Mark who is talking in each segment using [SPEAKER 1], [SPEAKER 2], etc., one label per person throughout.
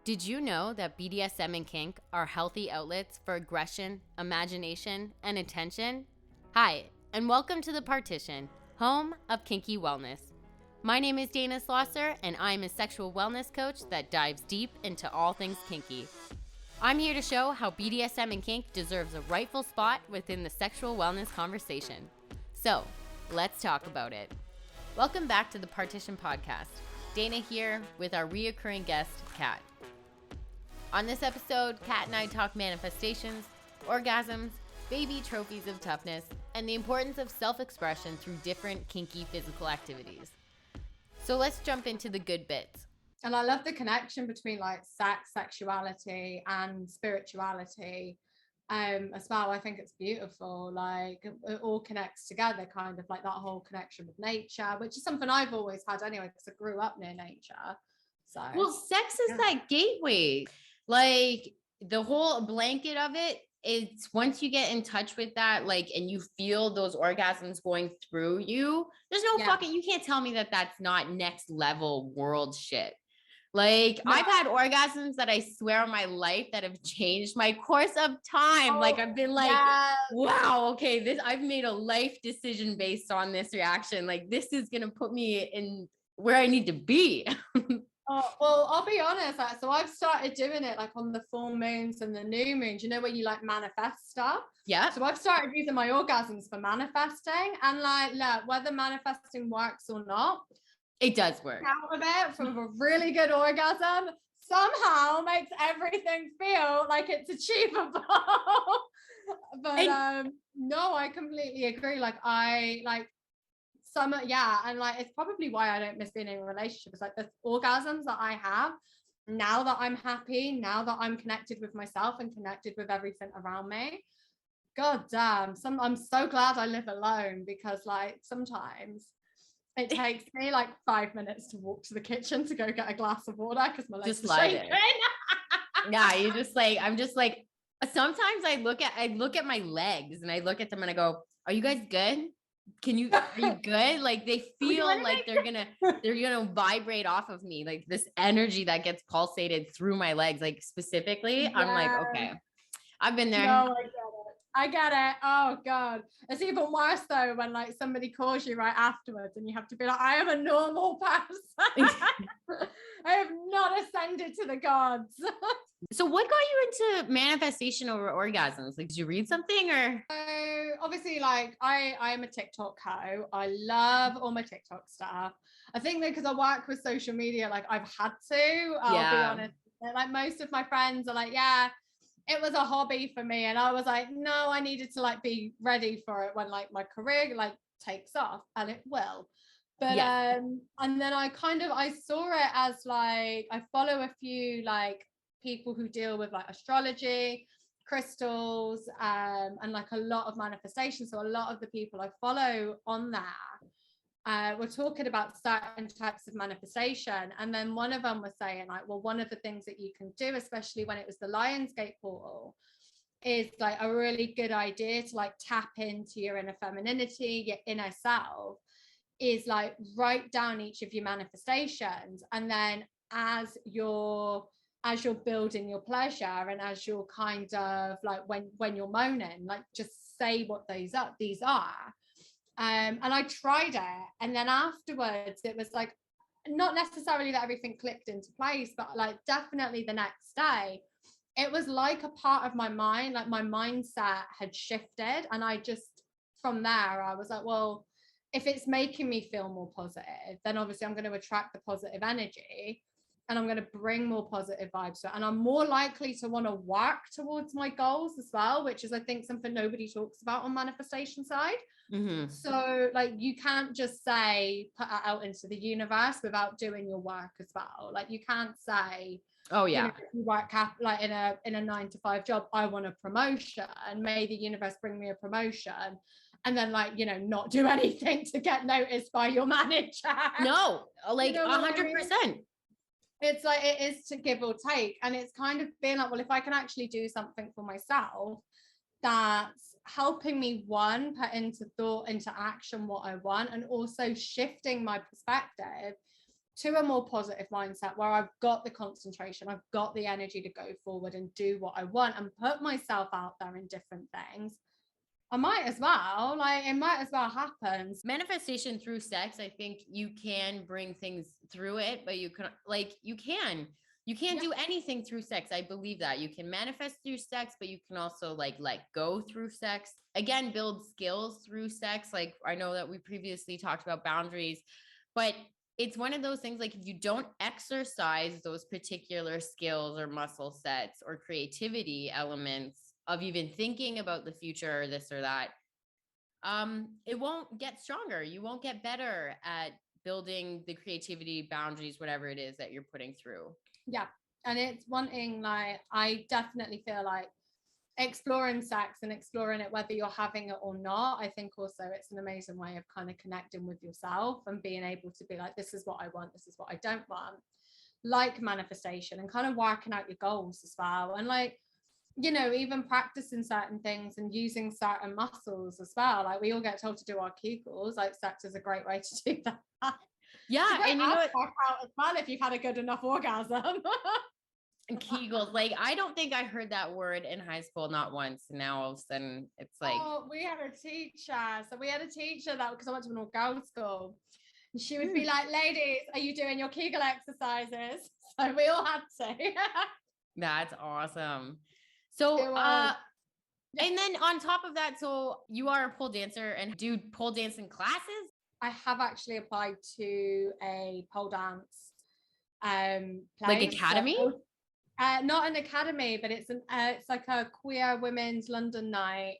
[SPEAKER 1] Did you know that BDSM and kink are healthy outlets for aggression, imagination, and attention? Hi, and welcome to the Partition, home of kinky wellness. My name is Dana Slosser, and I'm a sexual wellness coach that dives deep into all things kinky. I'm here to show how BDSM and kink deserves a rightful spot within the sexual wellness conversation. So, let's talk about it. Welcome back to the Partition podcast. Dana here with our reoccurring guest, Kat. On this episode, Kat and I talk manifestations, orgasms, baby trophies of toughness, and the importance of self-expression through different kinky physical activities. So let's jump into the good bits.
[SPEAKER 2] And I love the connection between like sex, sexuality, and spirituality as well. I think it's beautiful. Like it all connects together, kind of like that whole connection with nature, which is something I've always had anyway, because I grew up near nature. So
[SPEAKER 1] well, sex is that gateway. Like the whole blanket of it, it's once you get in touch with that, like, and you feel those orgasms going through you, there's no fucking, you can't tell me that that's not next level world shit. Like I've had orgasms that I swear on my life that have changed my course of time. Like I've been like, wow, okay, this, I've made a life decision based on this reaction. Like this is going to put me in where I need to be.
[SPEAKER 2] Oh, well, I'll be honest. So I've started doing it like on the full moons and the new moons, you know, where you like manifest stuff.
[SPEAKER 1] Yeah.
[SPEAKER 2] So I've started using my orgasms for manifesting, and like, look, whether manifesting works or not,
[SPEAKER 1] it does work.
[SPEAKER 2] Out of it from a really good orgasm somehow makes everything feel like it's achievable. But no, I completely agree. Like I like summer, and like it's probably why I don't miss being in a relationship. It's like the orgasms that I have now that I'm happy, now that I'm connected with myself and connected with everything around me. God damn, I'm so glad I live alone, because like sometimes it takes me like 5 minutes to walk to the kitchen to go get a glass of water because my legs are shaking.
[SPEAKER 1] Yeah, you're just like, I'm just like, sometimes I look at my legs and I look at them and I go, are you guys good? Are you good? Like they feel like they're gonna vibrate off of me, like this energy that gets pulsated through my legs, like specifically. I'm like, okay, I've been there.
[SPEAKER 2] No, I get it. Oh God. It's even worse though when like somebody calls you right afterwards and you have to be like, I am a normal person. I have not ascended to the gods.
[SPEAKER 1] So what got you into manifestation over orgasms? Like, did you read something or?
[SPEAKER 2] Obviously, like I am a TikTok hoe. I love all my TikTok stuff. I think that because I work with social media, like I've had to, I'll be honest. Like most of my friends are like, yeah, it was a hobby for me. And I was like, no, I needed to like be ready for it when like my career like takes off, and it will. But and then I saw it as like, I follow a few like people who deal with like astrology, crystals, and like a lot of manifestation. So a lot of the people I follow on there we're talking about certain types of manifestation, and then one of them was saying like, well, one of the things that you can do, especially when it was the Lionsgate portal, is like a really good idea to like tap into your inner femininity, your inner self, is like write down each of your manifestations, and then as you're building your pleasure, and as you're kind of like when you're moaning, like just say what these are. And I tried it, and then afterwards it was like not necessarily that everything clicked into place, but like definitely the next day it was like a part of my mind, like my mindset had shifted, and I just from there I was like, well, if it's making me feel more positive, then obviously I'm going to attract the positive energy, and I'm going to bring more positive vibes to it, and I'm more likely to want to work towards my goals as well, which is I think something nobody talks about on manifestation side. Mm-hmm. So like you can't just say put it out into the universe without doing your work as well. Like you can't say, oh yeah, you work like in a 9-to-5 job, I want a promotion, and may the universe bring me a promotion, and then like, you know, not do anything to get noticed by your manager.
[SPEAKER 1] No, like 100%.
[SPEAKER 2] It's like, it is to give or take, and it's kind of being like, well, if I can actually do something for myself that's helping me, one, put into thought, into action what I want, and also shifting my perspective to a more positive mindset where I've got the concentration, I've got the energy to go forward and do what I want and put myself out there in different things, I might as well, like, it might as well happen.
[SPEAKER 1] Manifestation through sex, I think you can bring things through it, but you can, like, you can't do anything through sex. I believe that you can manifest through sex, but you can also like let go through sex. Again, build skills through sex. Like, I know that we previously talked about boundaries, but it's one of those things, like, if you don't exercise those particular skills or muscle sets or creativity elements of even thinking about the future or this or that, it won't get stronger. You won't get better at building the creativity, boundaries, whatever it is that you're putting through.
[SPEAKER 2] Yeah. And it's one thing, like, I definitely feel like exploring sex and exploring it, whether you're having it or not, I think also it's an amazing way of kind of connecting with yourself and being able to be like, this is what I want, this is what I don't want, like manifestation, and kind of working out your goals as well. And like, you know, even practicing certain things and using certain muscles as well. Like, we all get told to do our Kegels. Like, sex is a great way to do that.
[SPEAKER 1] Yeah, and you know what?
[SPEAKER 2] Out as well if you've had a good enough orgasm.
[SPEAKER 1] And Kegels, like, I don't think I heard that word in high school, not once. Now all of a sudden it's like,
[SPEAKER 2] oh, we had a teacher. So we had a teacher that, because I went to an all-girls school, and she would be like, ladies, are you doing your Kegel exercises? So we all had to.
[SPEAKER 1] That's awesome. So, and then on top of that, so you are a pole dancer and do pole dancing classes?
[SPEAKER 2] I have actually applied to a pole dance
[SPEAKER 1] like academy?
[SPEAKER 2] So, not an academy, but it's like a queer women's London night.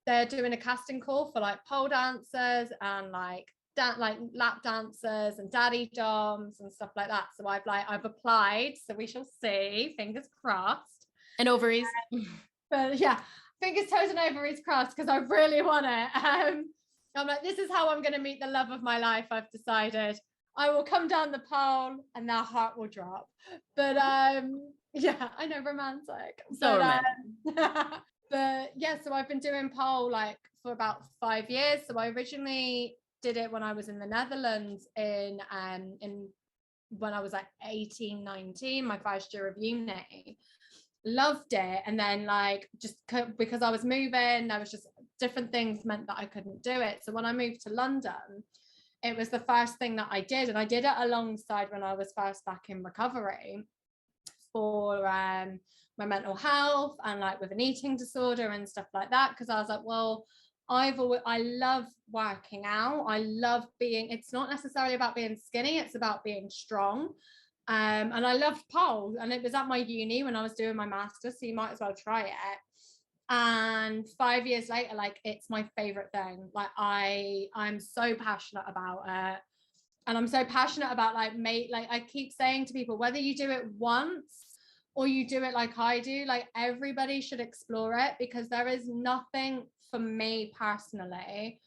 [SPEAKER 2] They're doing a casting call for like pole dancers and like lap dancers and daddy doms and stuff like that. So I've applied, so we shall see, fingers crossed.
[SPEAKER 1] And ovaries.
[SPEAKER 2] But yeah, fingers, toes and ovaries crossed, because I really want it. I'm like, this is how I'm going to meet the love of my life. I've decided I will come down the pole and their heart will drop. But yeah, I know, romantic.
[SPEAKER 1] So romantic.
[SPEAKER 2] But yeah, so I've been doing pole like for about 5 years. So I originally did it when I was in the Netherlands in when I was like 18, 19, my first year of uni. Loved it. And then like, just because I was moving, there was just different things meant that I couldn't do it. So when I moved to London, it was the first thing that I did. And I did it alongside when I was first back in recovery for my mental health and like with an eating disorder and stuff like that. Because I was like, well, I love working out. I love being, it's not necessarily about being skinny, it's about being strong. And I loved pole, and it was at my uni when I was doing my master's, so you might as well try it. And 5 years later, like, it's my favorite thing. Like, I'm so passionate about it, and I'm so passionate about like I keep saying to people, whether you do it once or you do it like I do, like, everybody should explore it, because there is nothing, for me personally,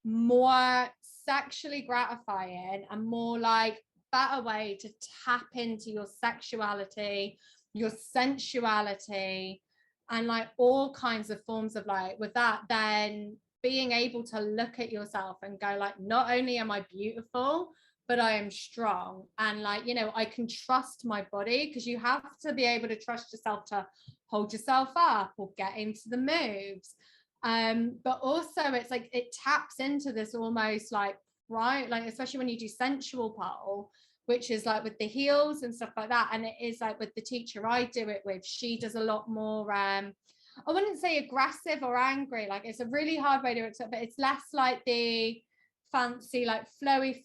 [SPEAKER 2] more sexually gratifying and more like better way to tap into your sexuality, your sensuality, and like all kinds of forms of like with that, then being able to look at yourself and go like, not only am I beautiful, but I am strong, and like, you know, I can trust my body, because you have to be able to trust yourself to hold yourself up or get into the moves. But also it's like it taps into this almost like, right, like especially when you do sensual pole, which is like with the heels and stuff like that. And it is like with the teacher I do it with, she does a lot more I wouldn't say aggressive or angry, like it's a really hard way to explain, but it's less like the fancy like flowy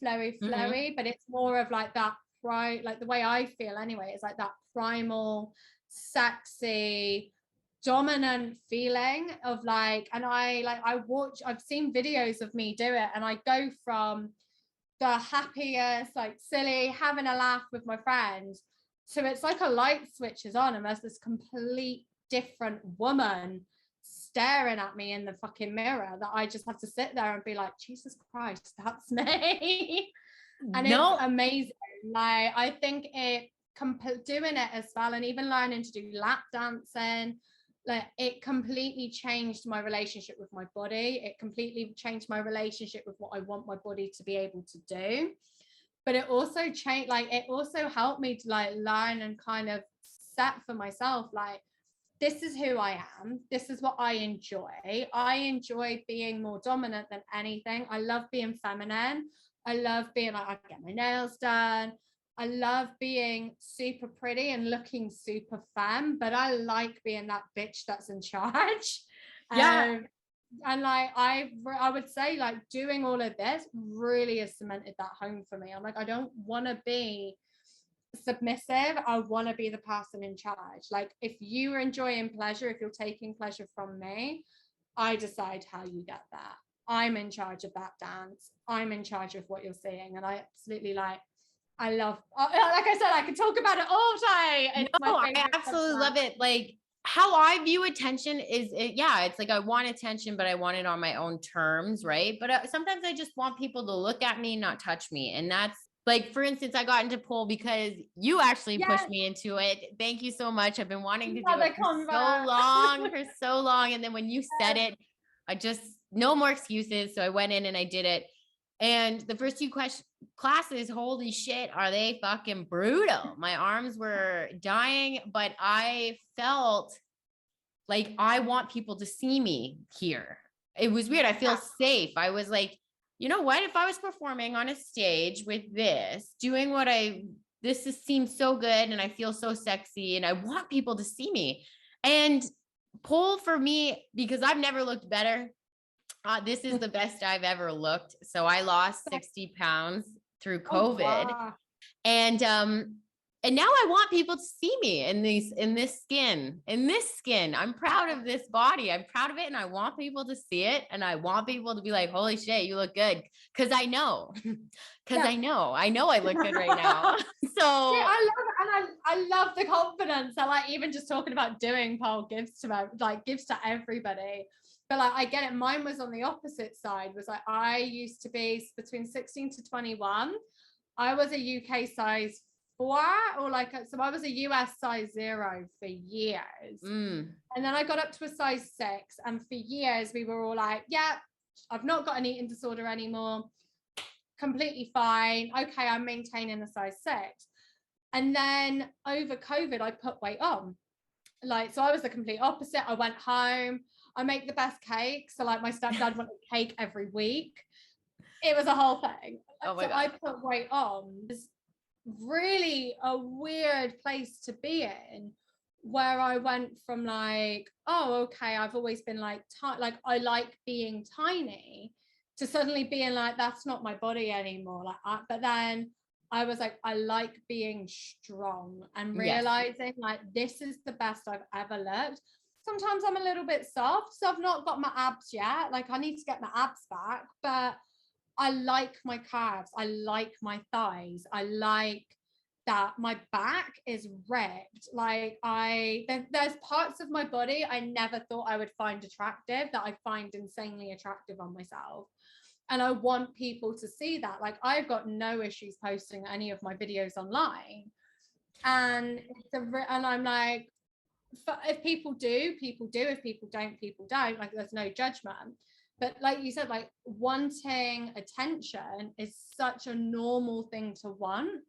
[SPEAKER 2] but it's more of like that, right, like the way I feel anyway, it's like that primal, sexy, dominant feeling of like, and I've seen videos of me do it, and I go from the happiest, like silly, having a laugh with my friends, so it's like a light switches on and there's this complete different woman staring at me in the fucking mirror that I just have to sit there and be like, Jesus Christ, that's me. And it's amazing. Like, I think doing it as well, and even learning to do lap dancing, like, it completely changed my relationship with my body. It completely changed my relationship with what I want my body to be able to do. but it also changed, like it also helped me to like learn and kind of set for myself, like, this is who I am. This is what I enjoy. I enjoy being more dominant than anything. I love being feminine. I love being like, I get my nails done. I love being super pretty and looking super femme, but I like being that bitch that's in charge.
[SPEAKER 1] Yeah.
[SPEAKER 2] And like I would say like doing all of this really has cemented that home for me. I'm like, I don't want to be submissive. I want to be the person in charge. Like if you are enjoying pleasure, if you're taking pleasure from me, I decide how you get that. I'm in charge of that dance. I'm in charge of what you're seeing. And I absolutely like, I love, like I said, I could talk about it all day. It's
[SPEAKER 1] no,
[SPEAKER 2] my
[SPEAKER 1] I
[SPEAKER 2] favorite
[SPEAKER 1] absolutely
[SPEAKER 2] subject.
[SPEAKER 1] love it. Like how I view attention is, it's like I want attention, but I want it on my own terms, right? But sometimes I just want people to look at me, not touch me. And that's like, for instance, I got into pole because you actually pushed me into it. Thank you so much. I've been wanting to do it for so long. And then when you said it, I just, no more excuses. So I went in and I did it. And the first two classes, holy shit, are they fucking brutal. My arms were dying, but I felt like I want people to see me here. It was weird. I feel safe. I was like, you know what? If I was performing on a stage with this, doing this seems so good and I feel so sexy and I want people to see me. And pole for me, because I've never looked better. This is the best I've ever looked. So I lost 60 pounds through COVID.
[SPEAKER 2] Wow.
[SPEAKER 1] And now I want people to see me in this skin. I'm proud of this body. I'm proud of it. And I want people to see it. And I want people to be like, holy shit, you look good. Cause I know, I know I look good right now. So
[SPEAKER 2] I love it. And I love the confidence that like even just talking about doing pole gives to everybody. But like I get it. Mine was on the opposite side, was like I used to be between 16 to 21. I was a UK size 4 or like so I was a US size 0 for years. And then I got up to a size 6. And for years we were all like, yeah, I've not got an eating disorder anymore. Completely fine. Okay, I'm maintaining a size 6. And then over COVID, I put weight on. Like, so I was the complete opposite. I went home. I make the best cake. So like my stepdad wanted cake every week. It was a whole thing.
[SPEAKER 1] Oh my
[SPEAKER 2] so
[SPEAKER 1] God.
[SPEAKER 2] I put weight on. It's really a weird place to be in, where I went from like, oh, okay, I've always been like, like I like being tiny, to suddenly being like, that's not my body anymore. Like, but then I was like, I like being strong and realizing like this is the best I've ever looked. Sometimes I'm a little bit soft, so I've not got my abs yet. Like I need to get my abs back, but I like my calves. I like my thighs. I like that my back is ripped. Like there's parts of my body I never thought I would find attractive that I find insanely attractive on myself. And I want people to see that. Like I've got no issues posting any of my videos online. And and I'm like, if people do, people do. If people don't, people don't. Like there's no judgment. But like you said, like wanting attention is such a normal thing to want.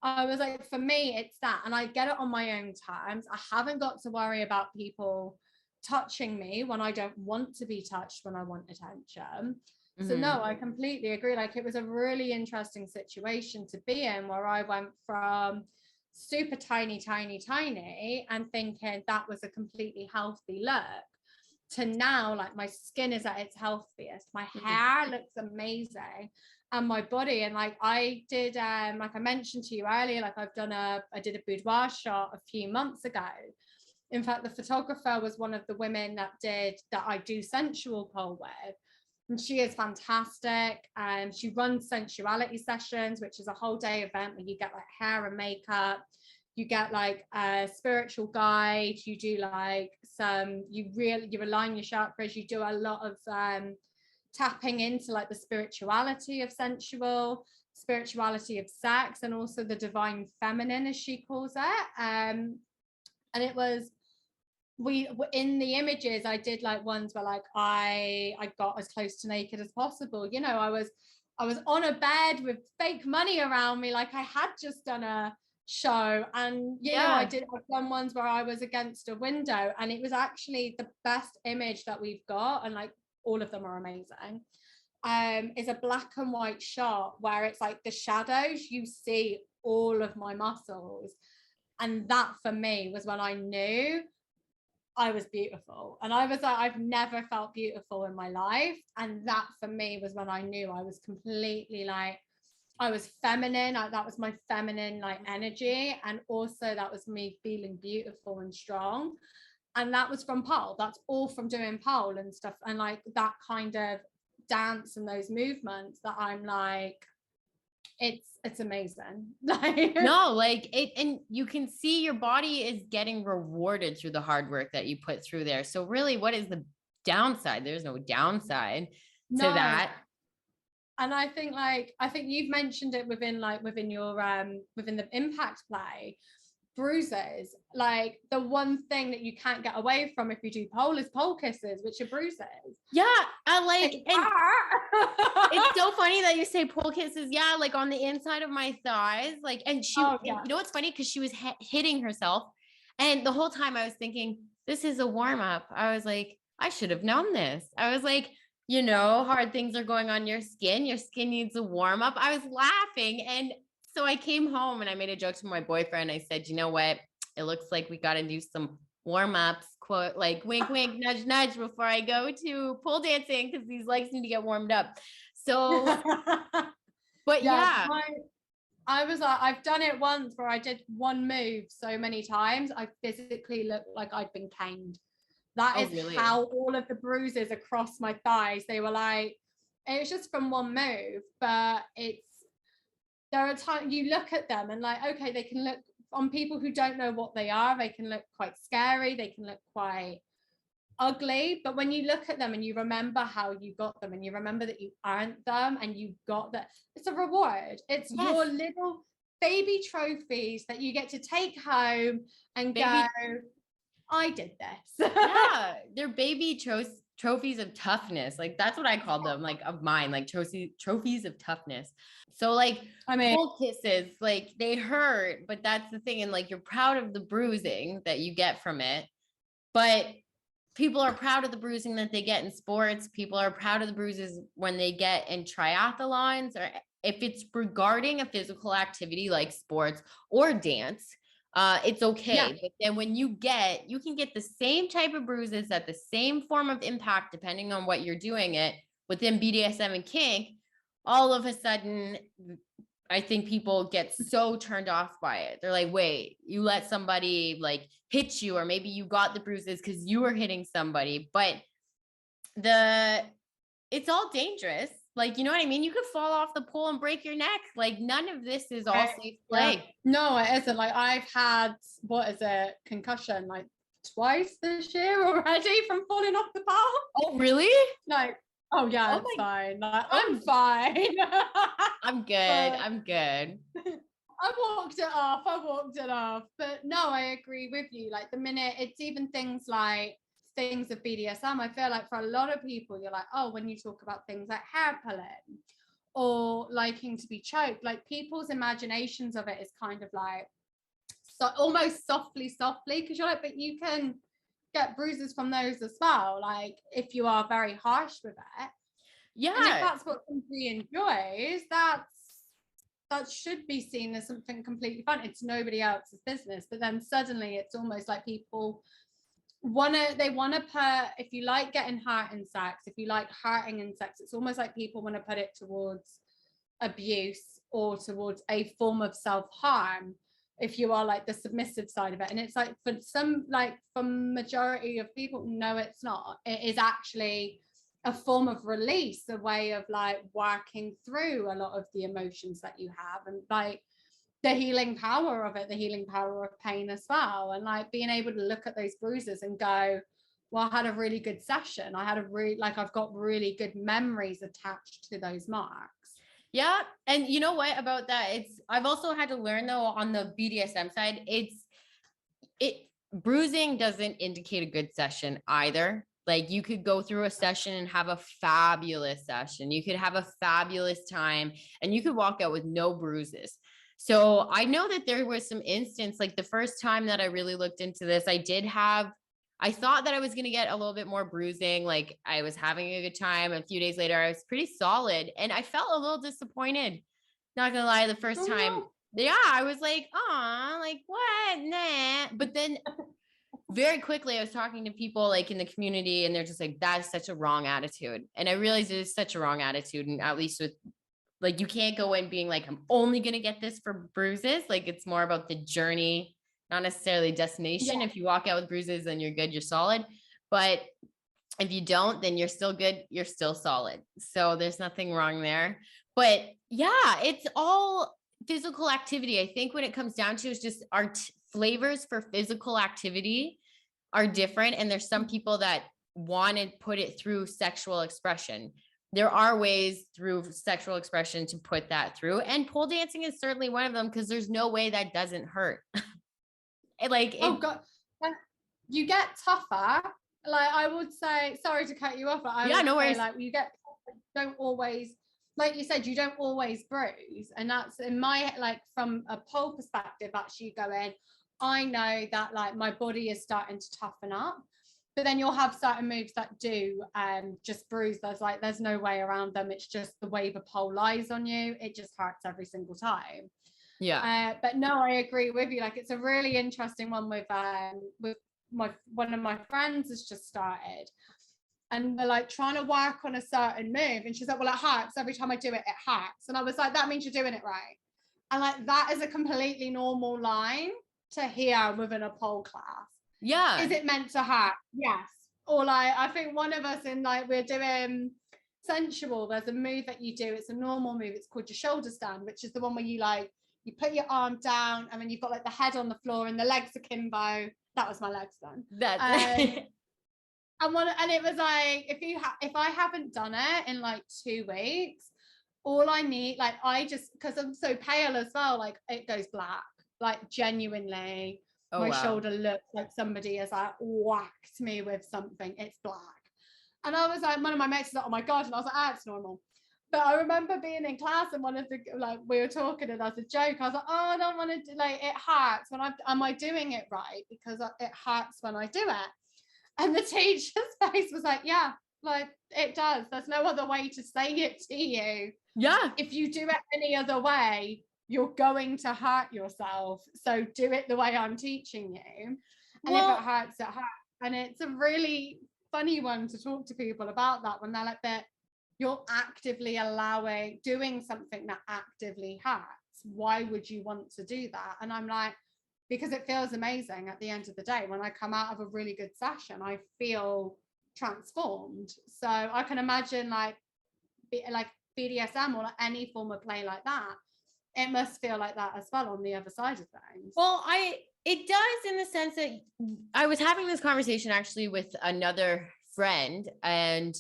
[SPEAKER 2] I was like, for me, it's that. And I get it on my own terms. I haven't got to worry about people touching me when I don't want to be touched, when I want attention. So no, I completely agree. Like it was a really interesting situation to be in, where I went from super tiny and thinking that was a completely healthy look, to now like my skin is at its healthiest, my hair looks amazing, and my body. And like I did like I mentioned to you earlier, like I did a boudoir shot a few months ago. In fact, the photographer was one of the women that I do sensual pole with. And she is fantastic. And she runs sensuality sessions, which is a whole day event where you get like hair and makeup. You get like a spiritual guide. You do like you align your chakras. You do a lot of tapping into like the spirituality of spirituality of sex, and also the divine feminine, as she calls it. And it was, in the images I did like ones where like I got as close to naked as possible. You know, I was on a bed with fake money around me. Like I had just done a show, and you know, I've done ones where I was against a window, and it was actually the best image that we've got, and like all of them are amazing. Is a black and white shot where it's like the shadows, you see all of my muscles. And that for me was when I knew I was beautiful. And I was like, I've never felt beautiful in my life. And that for me was when I knew I was completely like, I was feminine. That was my feminine like energy. And also that was me feeling beautiful and strong. And that was from pole. That's all from doing pole and stuff. And like that kind of dance and those movements that I'm like, it's amazing.
[SPEAKER 1] No, like it, and you can see your body is getting rewarded through the hard work that you put through there. So really, what is the downside? There's no downside to that.
[SPEAKER 2] And I think you've mentioned it within your within the impact play, bruises. Like the one thing that you can't get away from if you do pole is pole kisses, which are bruises.
[SPEAKER 1] Yeah, I like and it's so funny that you say pole kisses. Yeah, like on the inside of my thighs, like, and she, and you know what's funny? Because she was hitting herself, and the whole time I was thinking, this is a warm up. I was like, I should have known this. I was like, you know, hard things are going on your skin. Your skin needs a warm up. I was laughing, and so I came home and I made a joke to my boyfriend. I said, you know what? It looks like we got to do some warm ups, quote, like wink, wink, nudge, nudge before I go to pole dancing because these legs need to get warmed up. So, but yeah.
[SPEAKER 2] I was like, I've done it once where I did one move so many times, I physically looked like I'd been caned. That is really how all of the bruises across my thighs, they were like, it was just from one move, but there are times you look at them and like, okay, they can look, on people who don't know what they are, they can look quite scary, they can look quite ugly, but when you look at them and you remember how you got them and you remember that you earned them and you got that, it's a reward. It's your little baby trophies that you get to take home and go, I did this.
[SPEAKER 1] Yeah, they're baby trophies of toughness. Like that's what I call them, like of mine, like trophies of toughness. So like, I mean, pole kisses, like they hurt, but that's the thing. And like, you're proud of the bruising that you get from it, but people are proud of the bruising that they get in sports. People are proud of the bruises when they get in triathlons, or if it's regarding a physical activity like sports or dance, it's okay. Yeah. But then when you can get the same type of bruises at the same form of impact, depending on what you're doing it within BDSM and kink, all of a sudden, I think people get so turned off by it. They're like, wait, you let somebody like hit you, or maybe you got the bruises because you were hitting somebody, but it's all dangerous. Like, you know what I mean? You could fall off the pole and break your neck. Like none of this is all safe play.
[SPEAKER 2] Yeah. No, it isn't. Like I've had, concussion like twice this year already from falling off the pole.
[SPEAKER 1] Oh, really?
[SPEAKER 2] Like, oh yeah, it's fine. Like, I'm fine.
[SPEAKER 1] I'm good. I'm good.
[SPEAKER 2] I walked it off. But no, I agree with you. Like the minute it's even things of BDSM, I feel like for a lot of people, you're like, oh, when you talk about things like hair pulling or liking to be choked, like people's imaginations of it is kind of like so almost softly, because you're like, but you can get bruises from those as well. Like if you are very harsh with it. Yeah. And if that's what somebody enjoys, that should be seen as something completely fun. It's nobody else's business. But then suddenly it's almost like people want to put, if you like getting hurt in sex, if you like hurting in sex, it's almost like people want to put it towards abuse or towards a form of self-harm if you are like the submissive side of it. And it's like for some, like for majority of people, no, it's not. It is actually a form of release, a way of like working through a lot of the emotions that you have, and like the healing power of it, the healing power of pain as well. And like being able to look at those bruises and go, well, I had a really good session. I've got really good memories attached to those marks.
[SPEAKER 1] Yeah. And you know what about that? I've also had to learn though, on the BDSM side, bruising doesn't indicate a good session either. Like you could go through a session and have a fabulous session. You could have a fabulous time and you could walk out with no bruises. So I know that there was some instance, like the first time that I really looked into this, I thought that I was going to get a little bit more bruising. Like I was having a good time. A few days later, I was pretty solid and I felt a little disappointed. Not gonna lie, the first time, yeah, I was like, oh, like what? Nah. But then very quickly I was talking to people like in the community and they're just like, that's such a wrong attitude. And I realized it is such a wrong attitude. And at least with like, you can't go in being like, I'm only going to get this for bruises. Like it's more about the journey, not necessarily destination. If you walk out with bruises, then you're good, you're solid. But if you don't, then you're still good, you're still solid. So there's nothing wrong there. But yeah, it's all physical activity. I think when it comes down to is just our flavors for physical activity are different. And there's some people that want to put it through sexual expression. There are ways through sexual expression to put that through. And pole dancing is certainly one of them because there's no way that doesn't hurt.
[SPEAKER 2] Oh God, you get tougher. Like I would say, sorry to cut you off, but I would
[SPEAKER 1] no
[SPEAKER 2] say
[SPEAKER 1] worries.
[SPEAKER 2] like you don't always, like you said, you don't always bruise. And that's in my, like from a pole perspective, actually going, I know that like my body is starting to toughen up. But then you'll have certain moves that do just bruise. There's no way around them. It's just the way the pole lies on you. It just hurts every single time.
[SPEAKER 1] Yeah.
[SPEAKER 2] But no, I agree with you. Like it's a really interesting one with one of my friends has just started. And we're like trying to work on a certain move. And she's like, well, it hurts. Every time I do it, it hurts. And I was like, that means you're doing it right. And like that is a completely normal line to hear within a pole class.
[SPEAKER 1] Yeah.
[SPEAKER 2] Is it meant to hurt? Yes. Or like, I think one of us in like, we're doing sensual. There's a move that you do. It's a normal move. It's called your shoulder stand, which is the one where you like, you put your arm down and then you've got like the head on the floor and the legs akimbo. That was my legs then.
[SPEAKER 1] That's
[SPEAKER 2] and it was like, if I haven't done it in like 2 weeks, all I need, like I just, because I'm so pale as well, like it goes black, like genuinely. My shoulder looks like somebody has like whacked me with something. It's black. And I was like, one of my mates was like, oh my God. And I was like, ah, it's normal. But I remember being in class and one of the, like, we were talking and as a joke, I was like, oh, I don't want to do, like, it hurts when am I doing it right? Because it hurts when I do it. And the teacher's face was like, yeah, like it does. There's no other way to say it to you.
[SPEAKER 1] Yeah.
[SPEAKER 2] If you do it any other way, you're going to hurt yourself. So do it the way I'm teaching you. And if it hurts, it hurts. And it's a really funny one to talk to people about that when they're like that. You're actively doing something that actively hurts. Why would you want to do that? And I'm like, because it feels amazing at the end of the day. When I come out of a really good session, I feel transformed. So I can imagine like BDSM or like any form of play like that. It must feel like that as well on the other side of things.
[SPEAKER 1] Well, it does in the sense that I was having this conversation actually with another friend and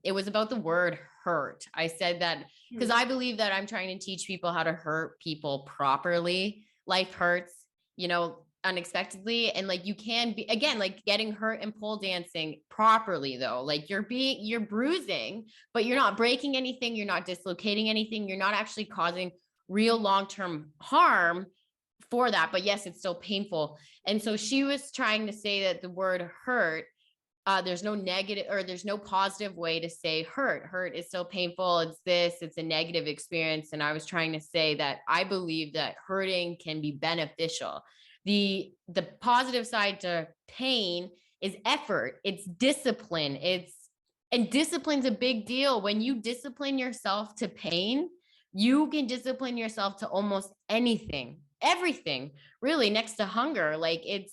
[SPEAKER 1] it was about the word hurt. I said that because I believe that I'm trying to teach people how to hurt people properly. Life hurts, unexpectedly. And like, you can be, again, like getting hurt in pole dancing properly though. Like you're bruising, but you're not breaking anything. You're not dislocating anything. You're not actually causing real long-term harm for that. But yes, it's still painful. And so she was trying to say that the word hurt, there's no negative or there's no positive way to say hurt. Hurt is still painful. It's a negative experience. And I was trying to say that I believe that hurting can be beneficial. The positive side to pain is effort. It's discipline. And discipline's a big deal. When you discipline yourself to pain, you can discipline yourself to almost anything, everything really next to hunger. Like it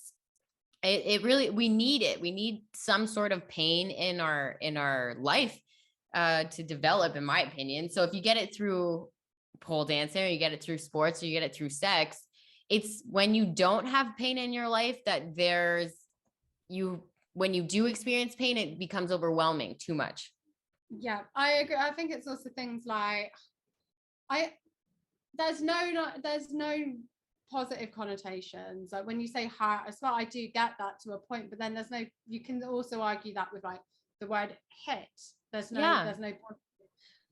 [SPEAKER 1] really, we need it. We need some sort of pain in our life to develop, in my opinion. So if you get it through pole dancing or you get it through sports or you get it through sex, it's when you don't have pain in your life that when you do experience pain, it becomes overwhelming too much.
[SPEAKER 2] Yeah, I agree. I think it's also things like there's no positive connotations. Like when you say hurt as well, I do get that to a point, but then you can also argue that with like the word hit. There's no point.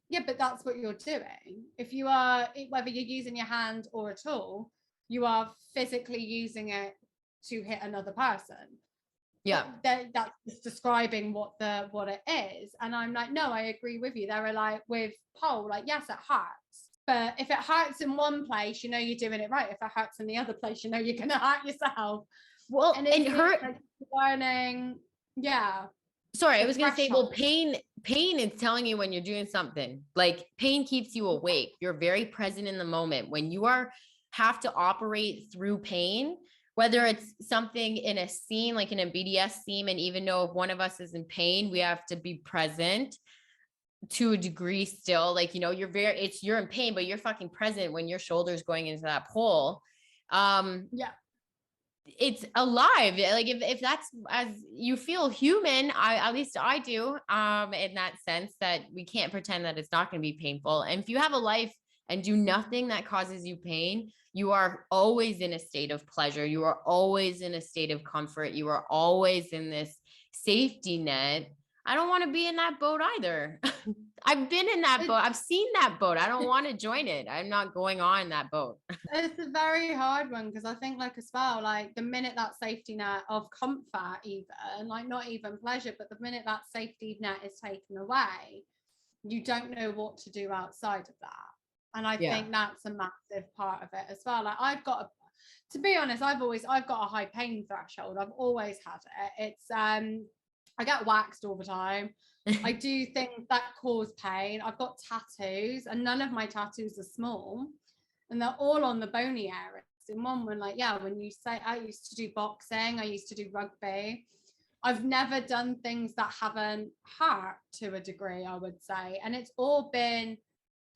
[SPEAKER 2] Yeah, but that's what you're doing. If you are, whether you're using your hand or a tool, you are physically using it to hit another person.
[SPEAKER 1] Yeah,
[SPEAKER 2] that's just describing what it is. And I'm like, no, I agree with you. They were like with pole, like, yes, it hurts, but if it hurts in one place, you know you're doing it right. If it hurts in the other place, you know you're gonna hurt yourself.
[SPEAKER 1] Well, and it hurt.
[SPEAKER 2] Like learning, yeah.
[SPEAKER 1] Sorry, I was gonna say, well, pain is telling you when you're doing something. Like pain keeps you awake. You're very present in the moment. When you have to operate through pain, whether it's something in a scene, like in a BDS scene, and even though if one of us is in pain, we have to be present to a degree still. Like, you know, you're in pain, but you're fucking present when your shoulder's going into that pole.
[SPEAKER 2] Yeah.
[SPEAKER 1] It's alive. Like if that's as you feel human, at least I do, in that sense that we can't pretend that it's not going to be painful. And if you have a life and do nothing that causes you pain, you are always in a state of pleasure. You are always in a state of comfort. You are always in this safety net. I don't want to be in that boat either. I've been in that boat. I've seen that boat. I don't want to join it. I'm not going on that boat.
[SPEAKER 2] It's a very hard one because I think like as well, like the minute that safety net of comfort even, like not even pleasure, but the minute that safety net is taken away, you don't know what to do outside of that. And I think that's a massive part of it as well. Like to be honest, I've got a high pain threshold. I've always had it. It's I get waxed all the time. I do things that cause pain. I've got tattoos and none of my tattoos are small and they're all on the bony areas. In one when you say I used to do boxing, I used to do rugby. I've never done things that haven't hurt to a degree, I would say. And it's all been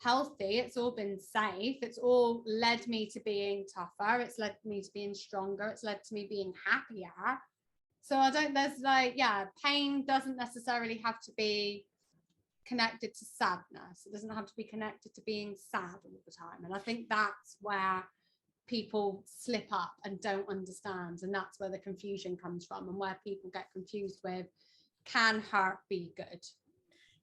[SPEAKER 2] healthy. It's all been safe. It's all led me to being tougher. It's led me to being stronger. It's led to me being happier. So pain doesn't necessarily have to be connected to sadness. It doesn't have to be connected to being sad all the time. And I think that's where people slip up and don't understand. And that's where the confusion comes from and where people get confused with, can hurt be good?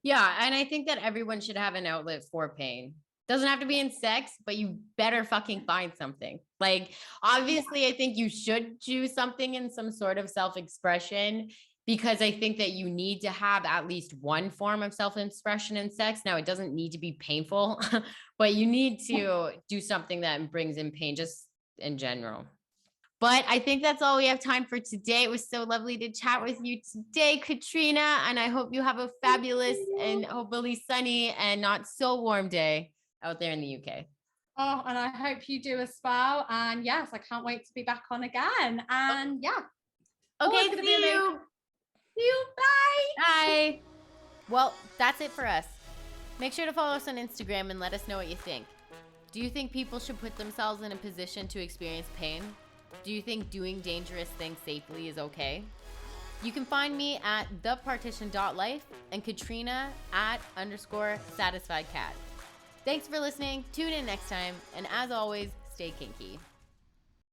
[SPEAKER 1] Yeah. And I think that everyone should have an outlet for pain. Doesn't have to be in sex, but you better fucking find something. Like, obviously, I think you should choose something in some sort of self-expression because I think that you need to have at least one form of self-expression in sex. Now, it doesn't need to be painful, but you need to do something that brings in pain just in general. But I think that's all we have time for today. It was so lovely to chat with you today, Katrina, and I hope you have a fabulous and hopefully sunny and not so warm day out there in the UK.
[SPEAKER 2] Oh, and I hope you do as well. And yes, I can't wait to be back on again. And yeah.
[SPEAKER 1] Okay, see you.
[SPEAKER 2] See you. Bye.
[SPEAKER 1] Bye. Well, that's it for us. Make sure to follow us on Instagram and let us know what you think. Do you think people should put themselves in a position to experience pain? Do you think doing dangerous things safely is okay? You can find me at thepartition.life and Katrina at _satisfiedcat. Thanks for listening. Tune in next time. And as always, stay kinky.